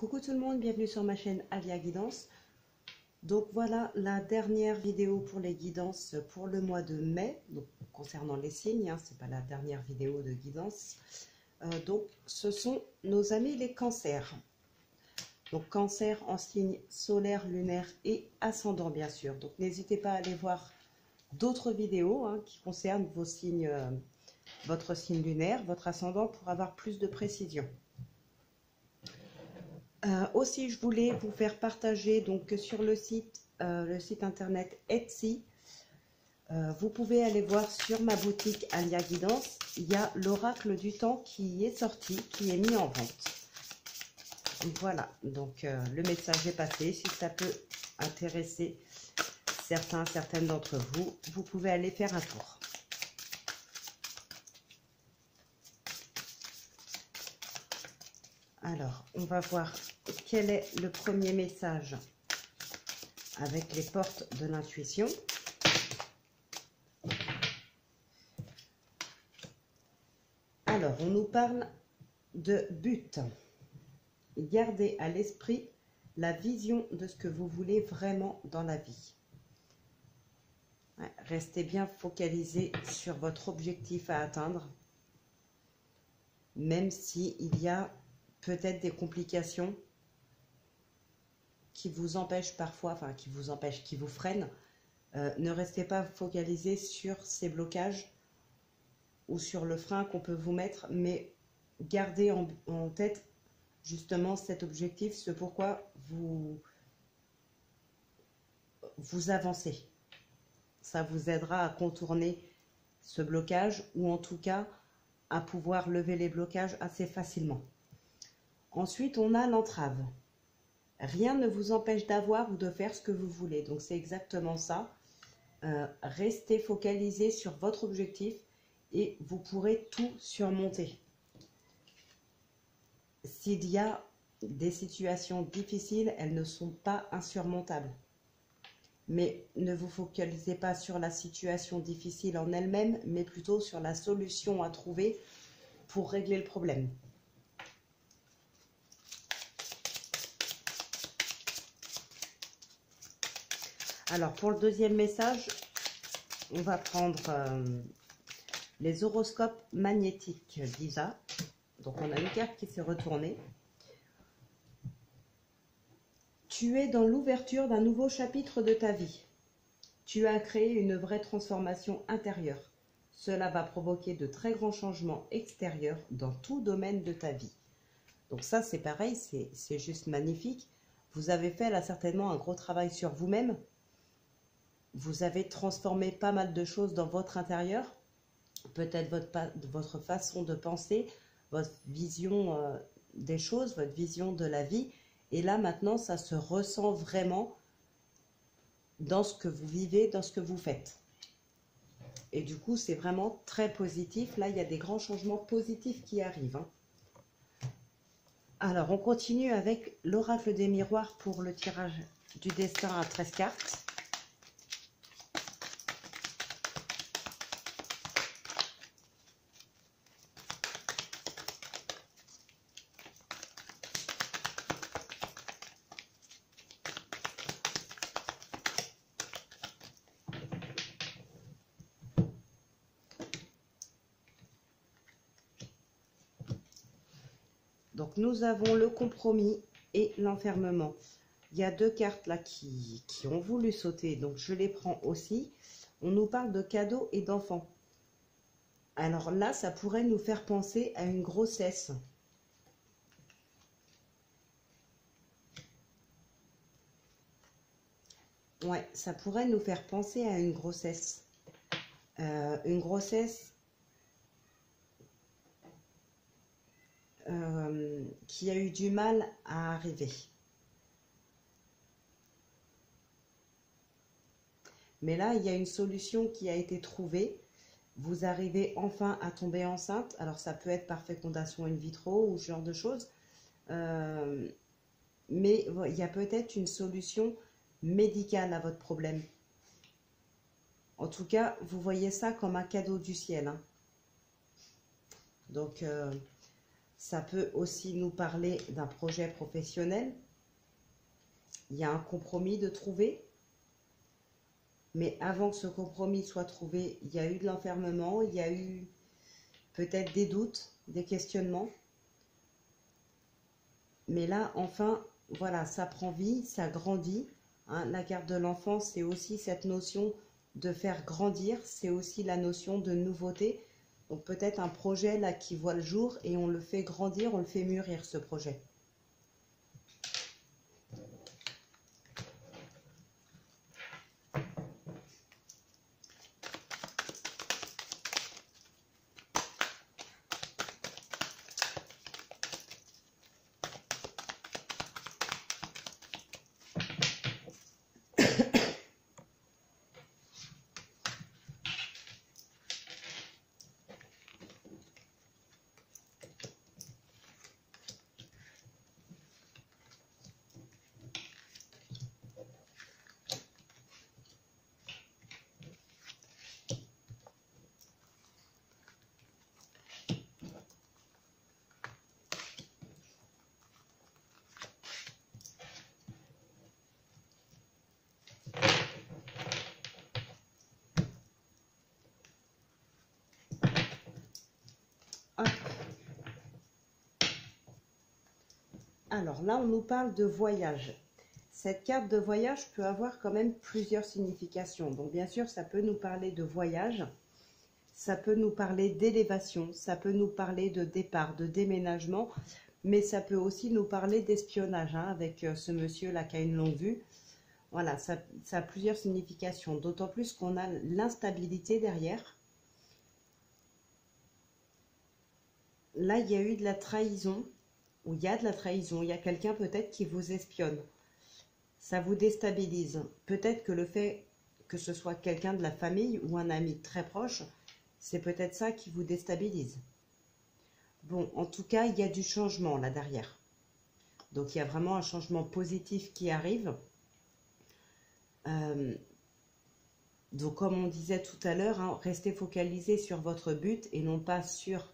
Coucou tout le monde, bienvenue sur ma chaîne Alia Guidance. Donc voilà la dernière vidéo pour les guidances pour le mois de mai, donc concernant les signes, hein, c'est pas la dernière vidéo de guidance. Donc ce sont nos amis les cancers. Donc cancer en signe solaire, lunaire et ascendant bien sûr. Donc n'hésitez pas à aller voir d'autres vidéos qui concernent vos signes, votre signe lunaire, votre ascendant pour avoir plus de précision. Aussi, je voulais vous faire partager donc sur le site internet Etsy. Vous pouvez aller voir sur ma boutique Alia Guidance, il y a l'oracle du temps qui est sorti, qui est mis en vente. Voilà, donc le message est passé. Si ça peut intéresser certaines d'entre vous, vous pouvez aller faire un tour. Alors, on va voir quel est le premier message avec les portes de l'intuition. Alors, on nous parle de but. Gardez à l'esprit la vision de ce que vous voulez vraiment dans la vie. Restez bien focalisé sur votre objectif à atteindre, même s'il y a peut-être des complications qui vous empêchent parfois, qui vous freinent. Ne restez pas focalisé sur ces blocages ou sur le frein qu'on peut vous mettre, mais gardez en tête justement cet objectif, ce pourquoi vous avancez. Ça vous aidera à contourner ce blocage ou en tout cas à pouvoir lever les blocages assez facilement. Ensuite, on a l'entrave. Rien ne vous empêche d'avoir ou de faire ce que vous voulez. Donc, c'est exactement ça. Restez focalisé sur votre objectif et vous pourrez tout surmonter. S'il y a des situations difficiles, elles ne sont pas insurmontables. Mais ne vous focalisez pas sur la situation difficile en elle-même, mais plutôt sur la solution à trouver pour régler le problème. Alors, pour le deuxième message, on va prendre les horoscopes magnétiques d'Isa. Donc, on a une carte qui s'est retournée. Tu es dans l'ouverture d'un nouveau chapitre de ta vie. Tu as créé une vraie transformation intérieure. Cela va provoquer de très grands changements extérieurs dans tout domaine de ta vie. Donc ça, c'est pareil, c'est juste magnifique. Vous avez fait là certainement un gros travail sur vous-même. Vous avez transformé pas mal de choses dans votre intérieur. Peut-être votre façon de penser, votre vision des choses, votre vision de la vie. Et là, maintenant, ça se ressent vraiment dans ce que vous vivez, dans ce que vous faites. Et du coup, c'est vraiment très positif. Là, il y a des grands changements positifs qui arrivent. Alors, on continue avec l'oracle des miroirs pour le tirage du destin à 13 cartes. Donc, nous avons le compromis et l'enfermement. Il y a deux cartes là qui ont voulu sauter, donc je les prends aussi. On nous parle de cadeaux et d'enfants. Alors là, ça pourrait nous faire penser à une grossesse. Ouais, ça pourrait nous faire penser à une grossesse. Une grossesse qui a eu du mal à arriver. Mais là, il y a une solution qui a été trouvée. Vous arrivez enfin à tomber enceinte. Alors, ça peut être par fécondation in vitro ou ce genre de choses. Mais il y a peut-être une solution médicale à votre problème. En tout cas, vous voyez ça comme un cadeau du ciel. Donc, Ça peut aussi nous parler d'un projet professionnel. Il y a un compromis de trouver. Mais avant que ce compromis soit trouvé, il y a eu de l'enfermement, il y a eu peut-être des doutes, des questionnements. Mais là, enfin, voilà, ça prend vie, ça grandit. Hein. La carte de l'enfant, c'est aussi cette notion de faire grandir, c'est aussi la notion de nouveauté. Donc peut-être un projet là qui voit le jour et on le fait grandir, on le fait mûrir ce projet. Hop. Alors là, on nous parle de voyage. Cette carte de voyage peut avoir quand même plusieurs significations. Donc bien sûr, ça peut nous parler de voyage, ça peut nous parler d'élévation, ça peut nous parler de départ, de déménagement, mais ça peut aussi nous parler d'espionnage, hein, avec ce monsieur-là qui a une longue vue. Voilà, ça a plusieurs significations, d'autant plus qu'on a l'instabilité derrière. Là, il y a eu de la trahison, ou il y a de la trahison, il y a quelqu'un peut-être qui vous espionne. Ça vous déstabilise. Peut-être que le fait que ce soit quelqu'un de la famille ou un ami très proche, c'est peut-être ça qui vous déstabilise. Bon, en tout cas, il y a du changement là derrière. Donc, il y a vraiment un changement positif qui arrive. Donc, comme on disait tout à l'heure, hein, restez focalisé sur votre but et non pas sur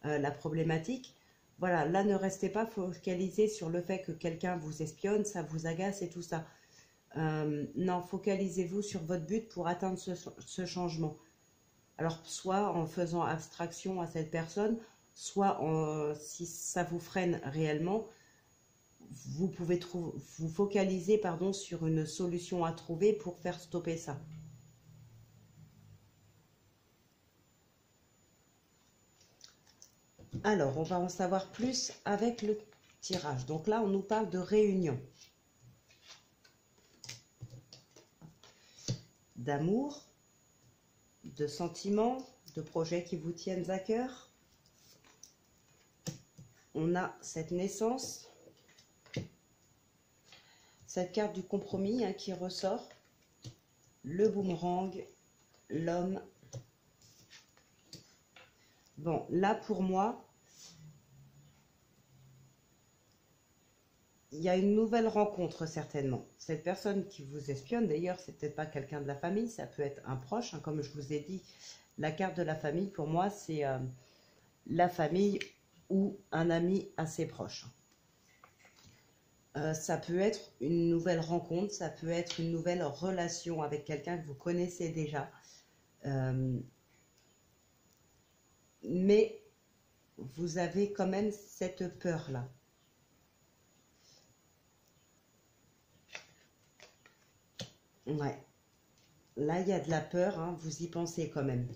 la problématique. Voilà, là, ne restez pas focalisé sur le fait que quelqu'un vous espionne, ça vous agace et tout ça. Non, focalisez-vous sur votre but pour atteindre ce changement. Alors, soit en faisant abstraction à cette personne, soit si ça vous freine réellement, vous pouvez vous focaliser sur une solution à trouver pour faire stopper ça. Alors, on va en savoir plus avec le tirage. Donc là, on nous parle de réunion, d'amour, de sentiments, de projets qui vous tiennent à cœur. On a cette naissance, cette carte du compromis, hein, qui ressort, le boomerang, l'homme. Bon, là pour moi, il y a une nouvelle rencontre certainement. Cette personne qui vous espionne, d'ailleurs, c'est peut-être pas quelqu'un de la famille, ça peut être un proche, hein, comme je vous ai dit. La carte de la famille, pour moi, c'est la famille ou un ami assez proche. Ça peut être une nouvelle rencontre, ça peut être une nouvelle relation avec quelqu'un que vous connaissez déjà. Mais vous avez quand même cette peur-là. Ouais. Là, il y a de la peur, hein, vous y pensez quand même.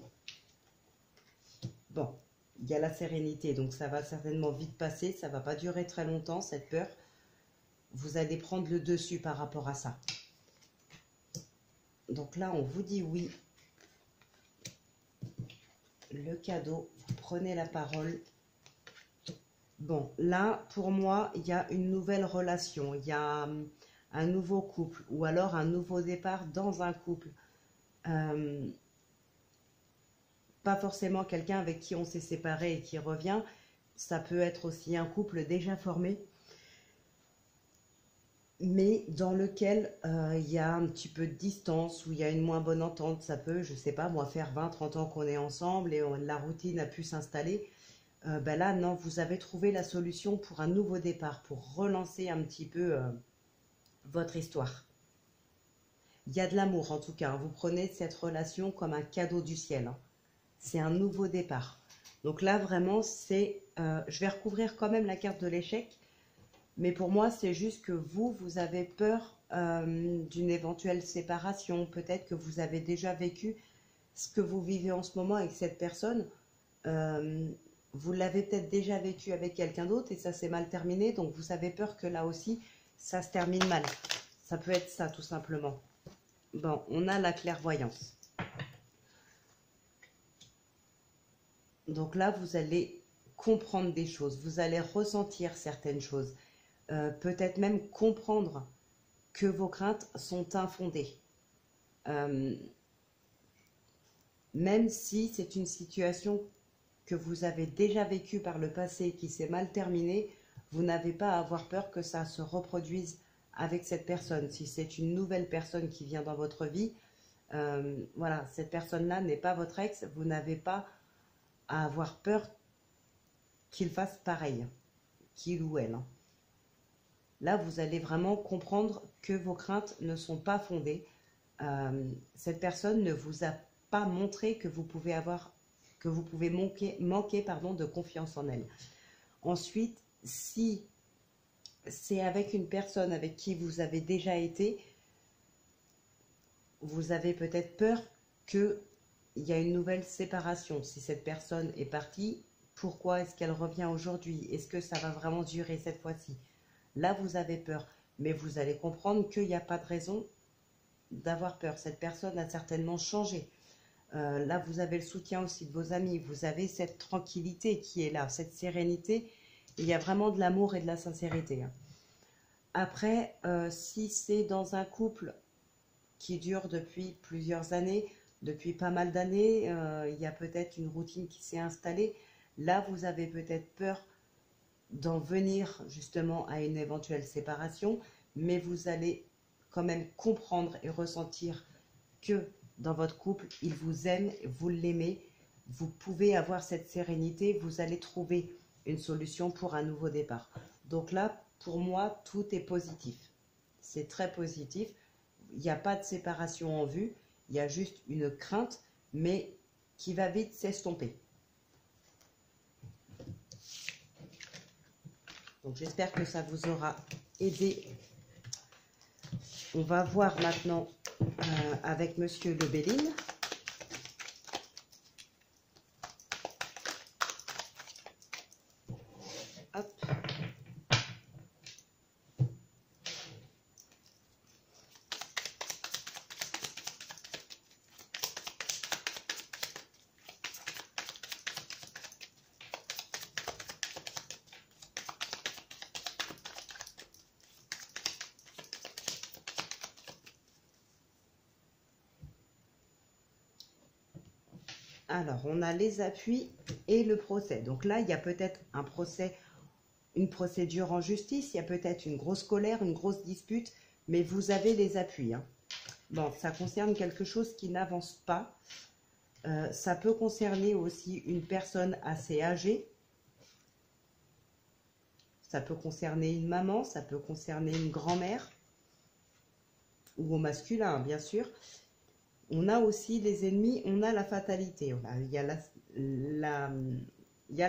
Bon, il y a la sérénité, donc ça va certainement vite passer, ça ne va pas durer très longtemps, cette peur. Vous allez prendre le dessus par rapport à ça. Donc là, on vous dit oui. Le cadeau, vous prenez la parole. Bon, là, pour moi, il y a une nouvelle relation, il y a un nouveau couple, ou alors un nouveau départ dans un couple. Pas forcément quelqu'un avec qui on s'est séparé et qui revient, ça peut être aussi un couple déjà formé, mais dans lequel il y a un petit peu de distance, où il y a une moins bonne entente. Ça peut, je sais pas, moi, faire 20-30 ans qu'on est ensemble et la routine a pu s'installer. ben là, non, vous avez trouvé la solution pour un nouveau départ, pour relancer un petit peu votre histoire. Il y a de l'amour en tout cas, hein. Vous prenez cette relation comme un cadeau du ciel, hein. C'est un nouveau départ. Donc là, vraiment, c'est... je vais recouvrir quand même la carte de l'échec. Mais pour moi, c'est juste que vous avez peur d'une éventuelle séparation. Peut-être que vous avez déjà vécu ce que vous vivez en ce moment avec cette personne. Vous l'avez peut-être déjà vécu avec quelqu'un d'autre et ça s'est mal terminé. Donc vous avez peur que là aussi, ça se termine mal. Ça peut être ça, tout simplement. Bon, on a la clairvoyance. Donc là, vous allez comprendre des choses. Vous allez ressentir certaines choses. Peut-être même comprendre que vos craintes sont infondées. Même si c'est une situation que vous avez déjà vécue par le passé qui s'est mal terminée, vous n'avez pas à avoir peur que ça se reproduise avec cette personne. Si c'est une nouvelle personne qui vient dans votre vie, voilà, cette personne-là n'est pas votre ex, vous n'avez pas à avoir peur qu'il fasse pareil, qu'il ou elle. Là, vous allez vraiment comprendre que vos craintes ne sont pas fondées. Cette personne ne vous a pas montré que vous pouvez manquer de confiance en elle. Ensuite, si c'est avec une personne avec qui vous avez déjà été, vous avez peut-être peur qu'il y a une nouvelle séparation. Si cette personne est partie, pourquoi est-ce qu'elle revient aujourd'hui? Est-ce que ça va vraiment durer cette fois-ci? Là, vous avez peur, mais vous allez comprendre qu'il n'y a pas de raison d'avoir peur. Cette personne a certainement changé. Là, vous avez le soutien aussi de vos amis. Vous avez cette tranquillité qui est là, cette sérénité. Il y a vraiment de l'amour et de la sincérité. Après, si c'est dans un couple qui dure depuis plusieurs années, depuis pas mal d'années, il y a peut-être une routine qui s'est installée. Là, vous avez peut-être peur d'en venir justement à une éventuelle séparation, mais vous allez quand même comprendre et ressentir que dans votre couple, il vous aime, vous l'aimez, vous pouvez avoir cette sérénité, vous allez trouver une solution pour un nouveau départ. Donc là, pour moi, tout est positif. C'est très positif. Il n'y a pas de séparation en vue, il y a juste une crainte, mais qui va vite s'estomper. Donc j'espère que ça vous aura aidé. On va voir maintenant avec Monsieur Lebelline. Hop. Alors, on a les appuis et le procès. Donc là, il y a peut-être un procès, une procédure en justice, il y a peut-être une grosse colère, une grosse dispute, mais vous avez les appuis, hein. Bon, ça concerne quelque chose qui n'avance pas. Ça peut concerner aussi une personne assez âgée. Ça peut concerner une maman, ça peut concerner une grand-mère, ou au masculin, bien sûr. On a aussi les ennemis, on a la fatalité. Il y a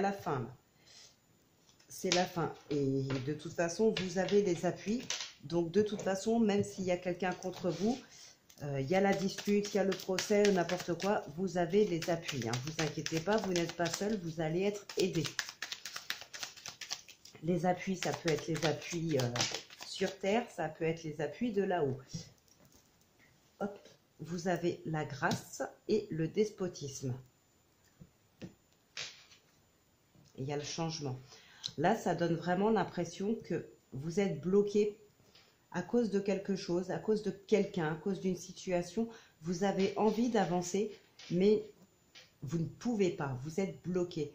la fin. C'est la fin. Et de toute façon, vous avez les appuis. Donc, de toute façon, même s'il y a quelqu'un contre vous, il y a la dispute, il y a le procès, n'importe quoi, vous avez les appuis, hein. Vous inquiétez pas, vous n'êtes pas seul, vous allez être aidé. Les appuis, ça peut être les appuis sur terre, ça peut être les appuis de là-haut. Hop. Vous avez la grâce et le despotisme. Il y a le changement. Là, ça donne vraiment l'impression que vous êtes bloqué à cause de quelque chose, à cause de quelqu'un, à cause d'une situation. Vous avez envie d'avancer, mais vous ne pouvez pas. Vous êtes bloqué.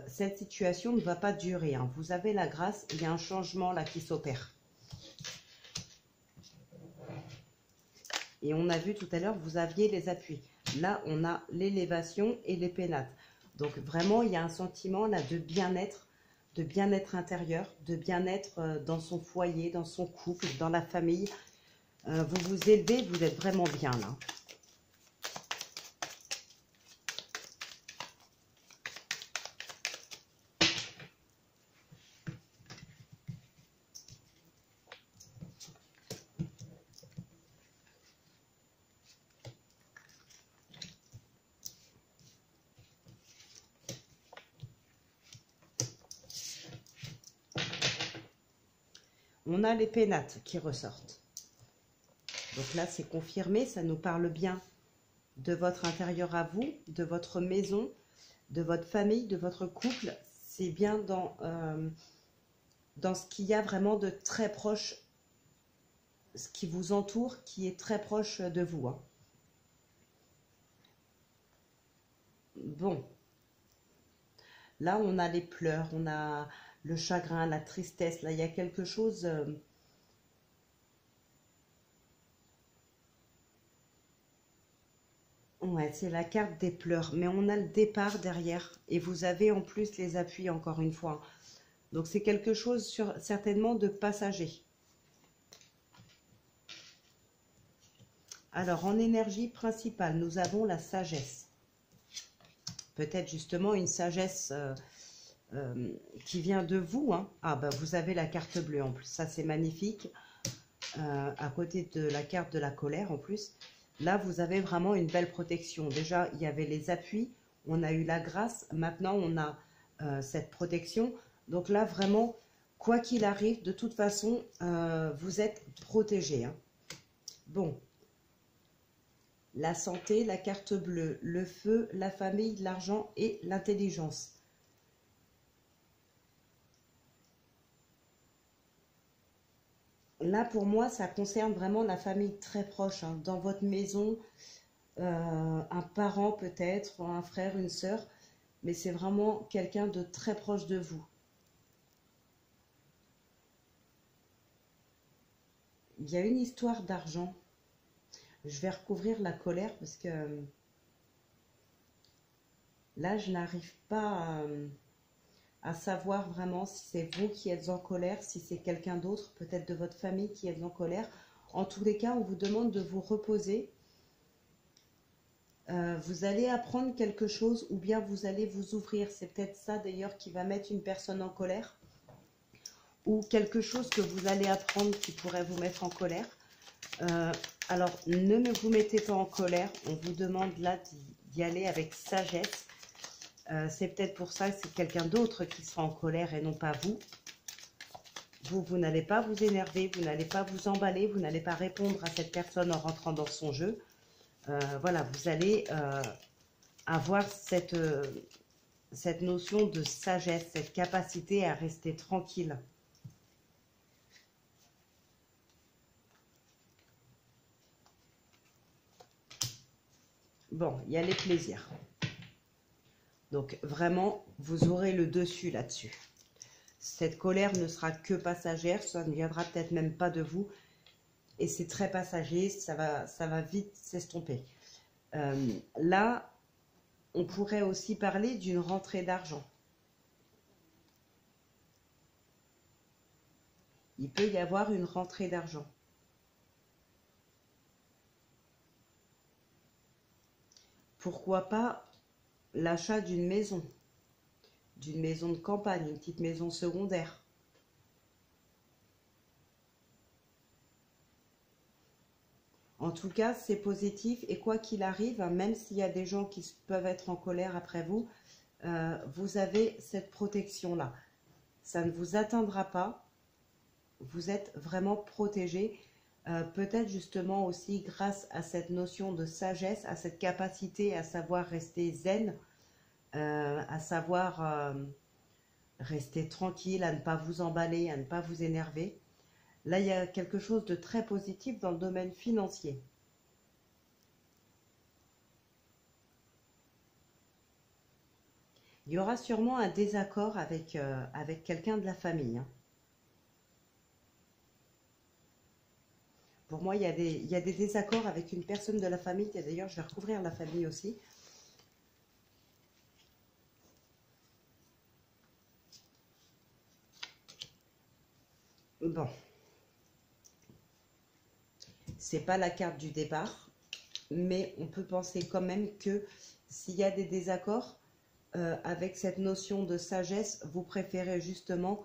Cette situation ne va pas durer, hein. Vous avez la grâce, il y a un changement là qui s'opère. Et on a vu tout à l'heure, vous aviez les appuis. Là, on a l'élévation et les pénates. Donc vraiment, il y a un sentiment là de bien-être intérieur, de bien-être dans son foyer, dans son couple, dans la famille. Vous vous élevez, vous êtes vraiment bien là. On a les pénates qui ressortent. Donc là, c'est confirmé, ça nous parle bien de votre intérieur à vous, de votre maison, de votre famille, de votre couple. C'est bien dans ce qu'il y a vraiment de très proche, ce qui vous entoure, qui est très proche de vous. Hein. Bon, là, on a les pleurs, on a le chagrin, la tristesse. Là, il y a quelque chose... Ouais, c'est la carte des pleurs, mais on a le départ derrière et vous avez en plus les appuis encore une fois. Donc c'est quelque chose certainement de passager. Alors en énergie principale, nous avons la sagesse. Peut-être justement une sagesse qui vient de vous. Hein. Ah bah vous avez la carte bleue en plus, ça c'est magnifique. À côté de la carte de la colère en plus. Là, vous avez vraiment une belle protection. Déjà, il y avait les appuis, on a eu la grâce. Maintenant, on a cette protection. Donc là, vraiment, quoi qu'il arrive, de toute façon, vous êtes protégé. Hein. Bon. La santé, la carte bleue, le feu, la famille, l'argent et l'intelligence. Là, pour moi, ça concerne vraiment la famille très proche. Hein. Dans votre maison, un parent peut-être, un frère, une sœur, mais c'est vraiment quelqu'un de très proche de vous. Il y a une histoire d'argent. Je vais recouvrir la colère parce que là, je n'arrive pas à savoir vraiment si c'est vous qui êtes en colère, si c'est quelqu'un d'autre, peut-être de votre famille qui est en colère. En tous les cas, on vous demande de vous reposer. Vous allez apprendre quelque chose ou bien vous allez vous ouvrir. C'est peut-être ça d'ailleurs qui va mettre une personne en colère. Ou quelque chose que vous allez apprendre qui pourrait vous mettre en colère. Alors, ne vous mettez pas en colère. On vous demande là d'y aller avec sagesse. C'est peut-être pour ça que c'est quelqu'un d'autre qui sera en colère et non pas vous. Vous n'allez pas vous énerver, vous n'allez pas vous emballer, vous n'allez pas répondre à cette personne en rentrant dans son jeu. Voilà, vous allez avoir cette notion de sagesse, cette capacité à rester tranquille. Bon, il y a les plaisirs. Donc vraiment, vous aurez le dessus là-dessus. Cette colère ne sera que passagère, ça ne viendra peut-être même pas de vous. Et c'est très passager, ça va vite s'estomper. Là, on pourrait aussi parler d'une rentrée d'argent. Il peut y avoir une rentrée d'argent. Pourquoi pas l'achat d'une maison de campagne, une petite maison secondaire. En tout cas, c'est positif et quoi qu'il arrive, même s'il y a des gens qui peuvent être en colère après vous, vous avez cette protection-là. Ça ne vous atteindra pas, vous êtes vraiment protégé. Peut-être justement aussi grâce à cette notion de sagesse, à cette capacité à savoir rester zen, à savoir rester tranquille, à ne pas vous emballer, à ne pas vous énerver. Là, il y a quelque chose de très positif dans le domaine financier. Il y aura sûrement un désaccord avec quelqu'un de la famille. Hein. Pour moi, il y a des désaccords avec une personne de la famille. D'ailleurs, je vais recouvrir la famille aussi. bon, c'est pas la carte du départ, mais on peut penser quand même que s'il y a des désaccords, avec cette notion de sagesse, vous préférez justement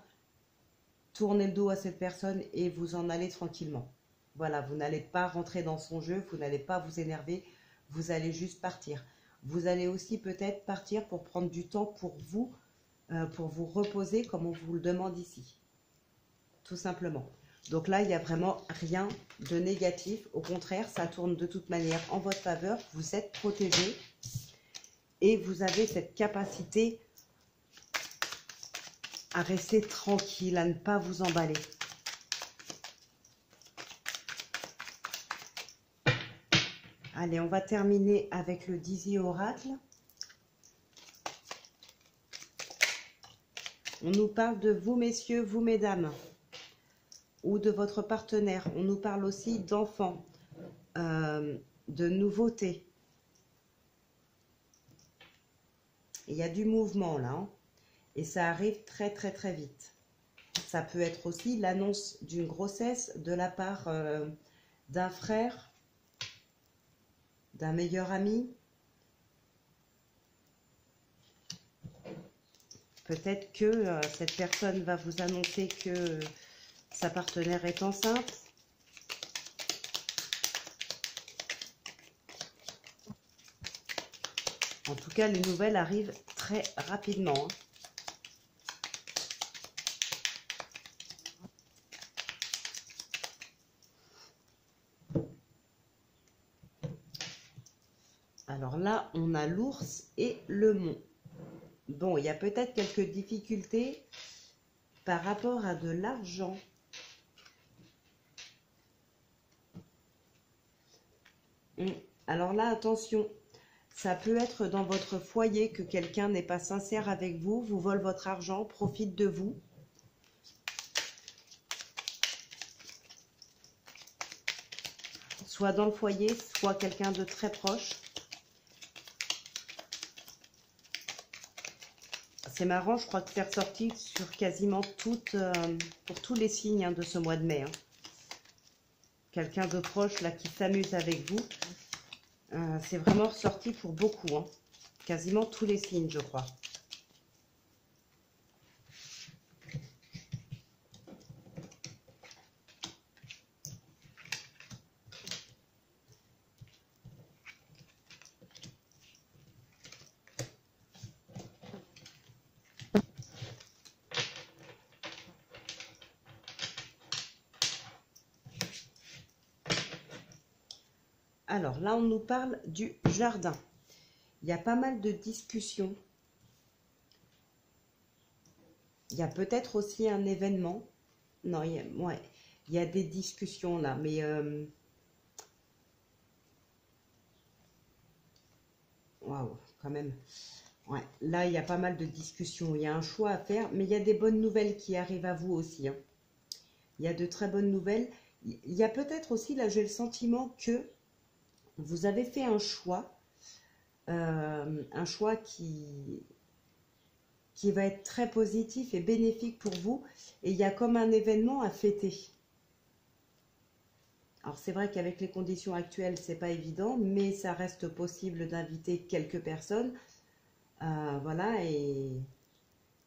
tourner le dos à cette personne et vous en aller tranquillement. Voilà, vous n'allez pas rentrer dans son jeu, vous n'allez pas vous énerver, vous allez juste partir. Vous allez aussi peut-être partir pour prendre du temps pour vous reposer comme on vous le demande ici. Tout simplement. Donc là, il n'y a vraiment rien de négatif. Au contraire, ça tourne de toute manière en votre faveur. Vous êtes protégé et vous avez cette capacité à rester tranquille, à ne pas vous emballer. Allez, on va terminer avec le Dizzy Oracle. On nous parle de vous, messieurs, vous, mesdames, ou de votre partenaire. On nous parle aussi d'enfants, de nouveautés. Il y a du mouvement là, hein, et ça arrive très très très vite. Ça peut être aussi l'annonce d'une grossesse de la part d'un frère, d'un meilleur ami. Peut-être que cette personne va vous annoncer que sa partenaire est enceinte. En tout cas, les nouvelles arrivent très rapidement, hein. Alors là, on a l'ours et le mont. Bon, il y a peut-être quelques difficultés par rapport à de l'argent. Alors là, attention, ça peut être dans votre foyer que quelqu'un n'est pas sincère avec vous, vous vole votre argent, profite de vous. Soit dans le foyer, soit quelqu'un de très proche. C'est marrant, je crois que c'est ressorti sur quasiment pour tous les signes, hein, de ce mois de mai, hein. Quelqu'un de proche là qui s'amuse avec vous. C'est vraiment ressorti pour beaucoup, hein. Quasiment tous les signes, je crois. Alors là, on nous parle du jardin. Il y a pas mal de discussions. Il y a peut-être aussi un événement. Non, ouais, il y a des discussions là, mais waouh, quand même. Ouais, là, il y a pas mal de discussions. Il y a un choix à faire, mais il y a des bonnes nouvelles qui arrivent à vous aussi, hein. Il y a de très bonnes nouvelles. Il y a peut-être aussi, là, j'ai le sentiment que vous avez fait un choix qui va être très positif et bénéfique pour vous. Et il y a comme un événement à fêter. Alors c'est vrai qu'avec les conditions actuelles, c'est pas évident, mais ça reste possible d'inviter quelques personnes. Voilà, et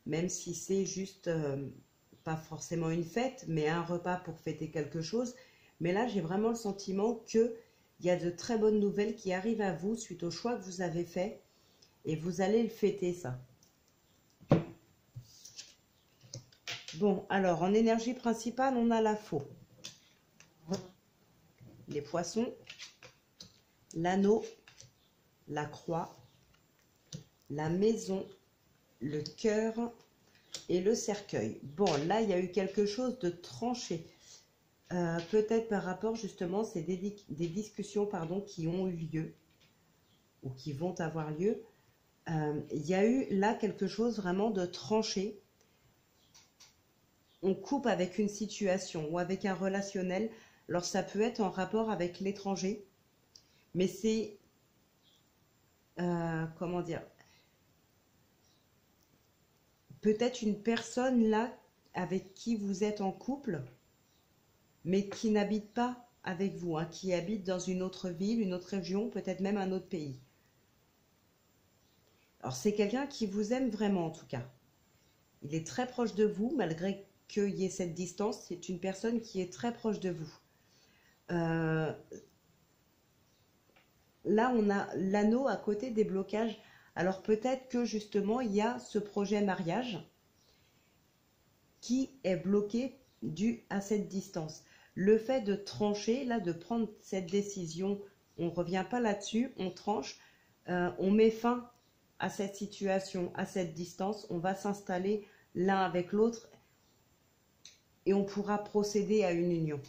même si c'est juste pas forcément une fête, mais un repas pour fêter quelque chose. Mais là, j'ai vraiment le sentiment que il y a de très bonnes nouvelles qui arrivent à vous suite au choix que vous avez fait. Et vous allez le fêter, ça. Bon, alors, en énergie principale, on a la faux. Les poissons, l'anneau, la croix, la maison, le cœur et le cercueil. Bon, là, il y a eu quelque chose de tranché. Peut-être par rapport, justement, c'est des discussions, pardon, qui ont eu lieu ou qui vont avoir lieu. Il y a eu là quelque chose vraiment de tranché. On coupe avec une situation ou avec un relationnel. Alors ça peut être en rapport avec l'étranger, mais c'est, comment dire, peut-être une personne là avec qui vous êtes en couple mais qui n'habite pas avec vous, hein, qui habite dans une autre ville, une autre région, peut-être même un autre pays. Alors c'est quelqu'un qui vous aime vraiment en tout cas. Il est très proche de vous, malgré qu'il y ait cette distance, c'est une personne qui est très proche de vous. Là, on a l'anneau à côté des blocages. Alors peut-être que justement, il y a ce projet mariage qui est bloqué dû à cette distance. Le fait de trancher, là, de prendre cette décision, on ne revient pas là-dessus, on tranche, on met fin à cette situation, à cette distance, on va s'installer l'un avec l'autre et on pourra procéder à une union.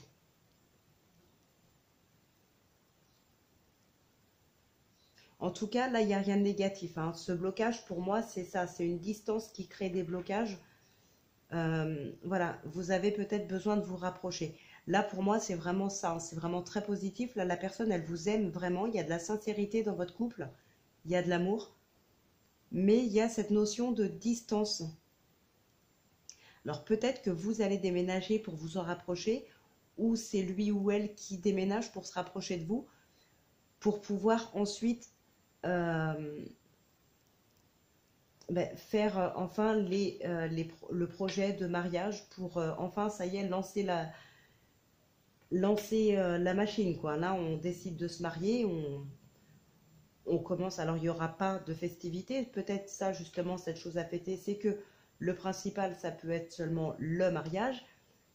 En tout cas, là, il n'y a rien de négatif, hein. Ce blocage, pour moi, c'est ça, c'est une distance qui crée des blocages. Voilà, vous avez peut-être besoin de vous rapprocher. Là, pour moi, c'est vraiment ça, hein. C'est vraiment très positif. Là, la personne, elle vous aime vraiment. Il y a de la sincérité dans votre couple. Il y a de l'amour. Mais il y a cette notion de distance. Alors, peut-être que vous allez déménager pour vous en rapprocher, ou c'est lui ou elle qui déménage pour se rapprocher de vous, pour pouvoir ensuite faire enfin le projet de mariage pour enfin, ça y est, lancer la machine, quoi. Là, on décide de se marier, on commence. Alors, il n'y aura pas de festivité. Peut-être ça, justement, cette chose à fêter, c'est que le principal, ça peut être seulement le mariage.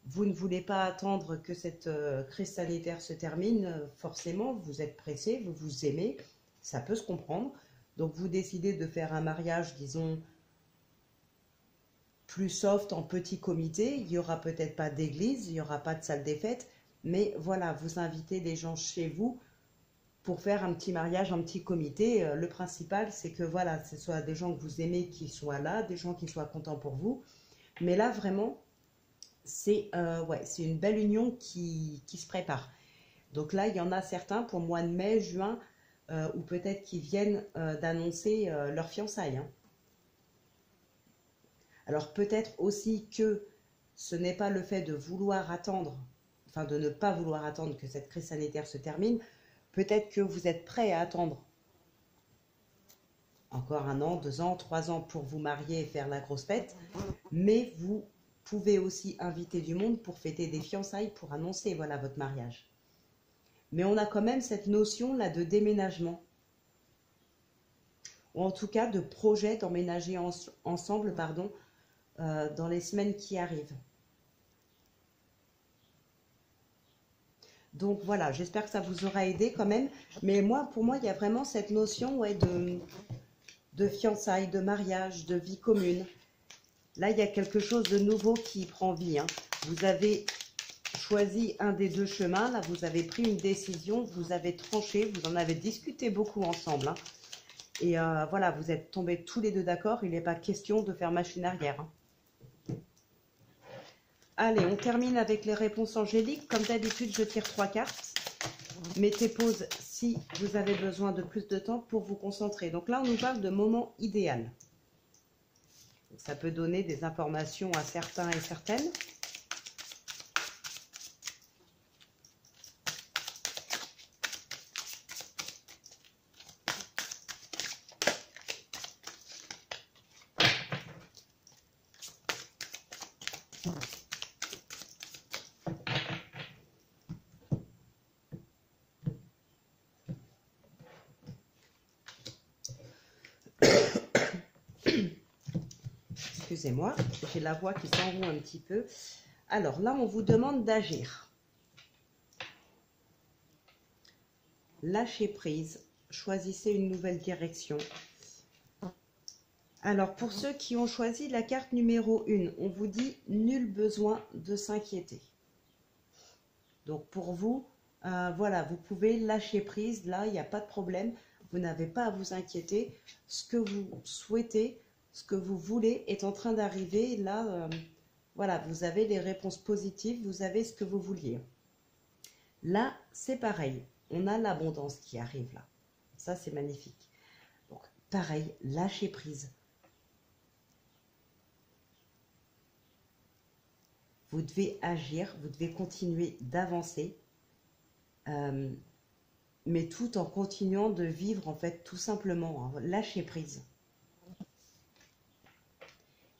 Vous ne voulez pas attendre que cette crise sanitaire se termine, forcément, vous êtes pressé, vous vous aimez, ça peut se comprendre. Donc vous décidez de faire un mariage, disons, plus soft, en petit comité. Il n'y aura peut-être pas d'église, il n'y aura pas de salle des fêtes, mais voilà, vous invitez des gens chez vous pour faire un petit mariage, un petit comité. Le principal, c'est que voilà, ce soit des gens que vous aimez qui soient là, des gens qui soient contents pour vous. Mais là, vraiment, c'est ouais, c'est une belle union qui se prépare. Donc là, il y en a certains pour le mois de mai, juin, ou peut-être qui viennent d'annoncer leur fiançailles, hein. Alors peut-être aussi que ce n'est pas le fait de vouloir attendre, enfin de ne pas vouloir attendre que cette crise sanitaire se termine. Peut-être que vous êtes prêt à attendre encore 1 an, 2 ans, 3 ans pour vous marier et faire la grosse fête, mais vous pouvez aussi inviter du monde pour fêter des fiançailles, pour annoncer voilà votre mariage. Mais on a quand même cette notion là de déménagement, ou en tout cas de projet d'emménager ensemble, pardon, dans les semaines qui arrivent. Donc voilà, j'espère que ça vous aura aidé quand même. Mais moi, pour moi, il y a vraiment cette notion, ouais, de fiançailles, de mariage, de vie commune. Là, il y a quelque chose de nouveau qui prend vie, hein. Vous avez choisi un des deux chemins, là, vous avez pris une décision, vous avez tranché, vous en avez discuté beaucoup ensemble, hein. Et voilà, vous êtes tombés tous les deux d'accord, il n'est pas question de faire machine arrière, hein. Allez, on termine avec les réponses angéliques. Comme d'habitude, je tire 3 cartes. Mettez pause si vous avez besoin de plus de temps pour vous concentrer. Donc là, on nous parle de moment idéal. Donc, ça peut donner des informations à certains et certaines. Excusez-moi, j'ai la voix qui s'enroule un petit peu. Alors là, on vous demande d'agir. Lâchez prise, choisissez une nouvelle direction. Alors, pour ceux qui ont choisi la carte numéro 1, on vous dit « Nul besoin de s'inquiéter ». Donc, pour vous, voilà, vous pouvez lâcher prise. Là, il n'y a pas de problème. Vous n'avez pas à vous inquiéter. Ce que vous souhaitez, ce que vous voulez est en train d'arriver. Là, voilà, vous avez les réponses positives. Vous avez ce que vous vouliez. Là, c'est pareil. On a l'abondance qui arrive là. Ça, c'est magnifique. Donc, pareil, lâchez prise. vous devez agir, vous devez continuer d'avancer, mais tout en continuant de vivre, en fait, tout simplement, hein, lâcher prise.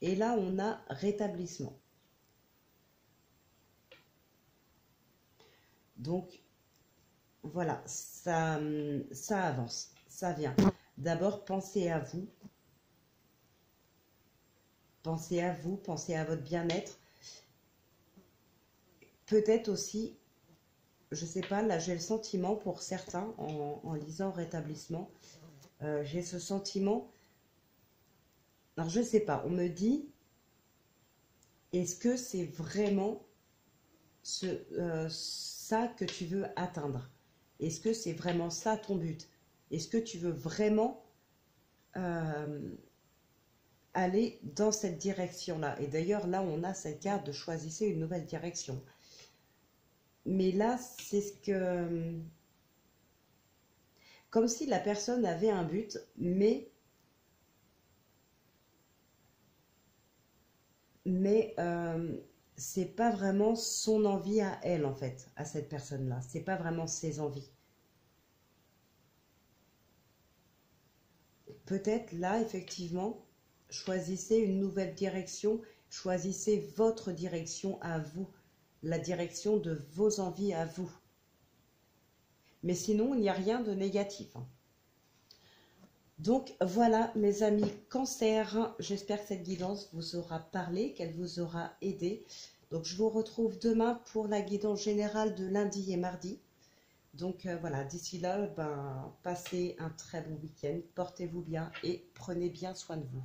Et là, on a rétablissement. Donc, voilà, ça avance, ça vient. D'abord, pensez à vous. Pensez à vous, pensez à votre bien-être. Peut-être aussi, je ne sais pas, là j'ai le sentiment pour certains, en lisant rétablissement, j'ai ce sentiment, alors je ne sais pas, on me dit, est-ce que c'est vraiment ça que tu veux atteindre? Est-ce que c'est vraiment ça ton but? Est-ce que tu veux vraiment aller dans cette direction-là? Et d'ailleurs, là, on a cette carte de choisissez une nouvelle direction. Mais là, c'est ce que... Comme si la personne avait un but, mais c'est pas vraiment son envie à elle, en fait, à cette personne-là. C'est pas vraiment ses envies. Peut-être là, effectivement, choisissez une nouvelle direction, choisissez votre direction à vous, la direction de vos envies à vous. Mais sinon, il n'y a rien de négatif. Donc voilà, mes amis Cancer, j'espère que cette guidance vous aura parlé, qu'elle vous aura aidé. Donc je vous retrouve demain pour la guidance générale de lundi et mardi. Donc voilà, d'ici là, passez un très bon week-end, portez-vous bien et prenez bien soin de vous.